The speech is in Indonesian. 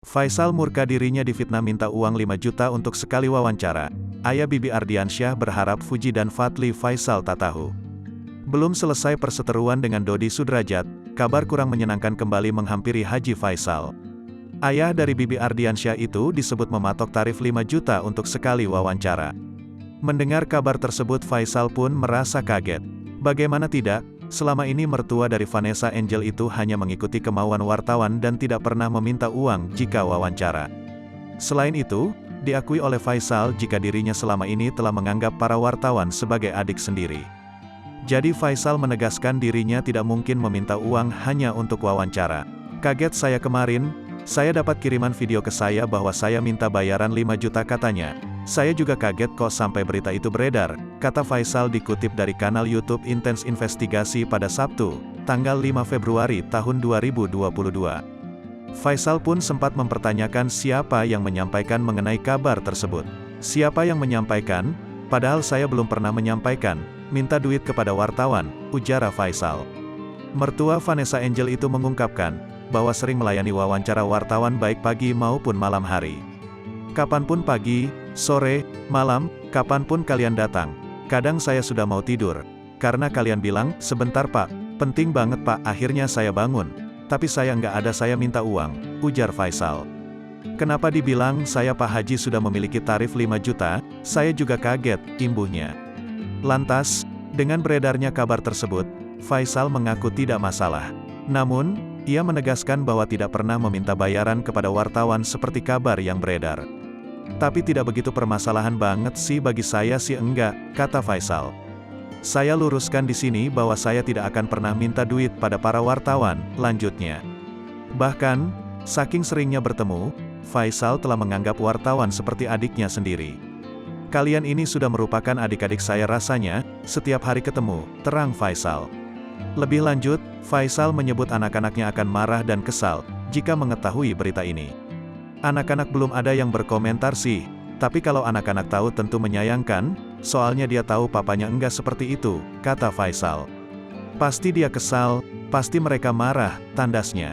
Faisal murka dirinya difitnah minta uang 5 juta untuk sekali wawancara. Ayah Bibi Ardiansyah berharap Fuji dan Fadly Faisal tak tahu. Belum selesai perseteruan dengan Dodi Sudrajat, kabar kurang menyenangkan kembali menghampiri Haji Faisal. Ayah dari Bibi Ardiansyah itu disebut mematok tarif 5 juta untuk sekali wawancara. Mendengar kabar tersebut Faisal pun merasa kaget. Bagaimana tidak, selama ini mertua dari Vanessa Angel itu hanya mengikuti kemauan wartawan dan tidak pernah meminta uang jika wawancara. Selain itu, diakui oleh Faisal jika dirinya selama ini telah menganggap para wartawan sebagai adik sendiri. Jadi Faisal menegaskan dirinya tidak mungkin meminta uang hanya untuk wawancara. Kaget saya kemarin, saya dapat kiriman video ke saya bahwa saya minta bayaran 5 juta katanya. Saya juga kaget kok sampai berita itu beredar, kata Faisal dikutip dari kanal YouTube Intens Investigasi pada Sabtu, tanggal 5 Februari tahun 2022. Faisal pun sempat mempertanyakan siapa yang menyampaikan mengenai kabar tersebut. Siapa yang menyampaikan? Padahal saya belum pernah menyampaikan, minta duit kepada wartawan, ujar Faisal. Mertua Vanessa Angel itu mengungkapkan, bahwa sering melayani wawancara wartawan baik pagi maupun malam hari. Kapanpun pagi, sore, malam, kapanpun kalian datang. Kadang saya sudah mau tidur. Karena kalian bilang, sebentar pak, penting banget pak, akhirnya saya bangun. Tapi saya nggak ada saya minta uang, ujar Faisal. Kenapa dibilang saya Pak Haji sudah memiliki tarif 5 juta, saya juga kaget, imbuhnya. Lantas, dengan beredarnya kabar tersebut, Faisal mengaku tidak masalah. Namun, ia menegaskan bahwa tidak pernah meminta bayaran kepada wartawan seperti kabar yang beredar. Tapi tidak begitu permasalahan banget sih bagi saya sih enggak, kata Faisal. Saya luruskan di sini bahwa saya tidak akan pernah minta duit pada para wartawan, lanjutnya. Bahkan, saking seringnya bertemu, Faisal telah menganggap wartawan seperti adiknya sendiri. Kalian ini sudah merupakan adik-adik saya rasanya, setiap hari ketemu, terang Faisal. Lebih lanjut, Faisal menyebut anak-anaknya akan marah dan kesal, jika mengetahui berita ini. Anak-anak belum ada yang berkomentar sih, tapi kalau anak-anak tahu tentu menyayangkan, soalnya dia tahu papanya enggak seperti itu, kata Faisal. Pasti dia kesal, pasti mereka marah, tandasnya.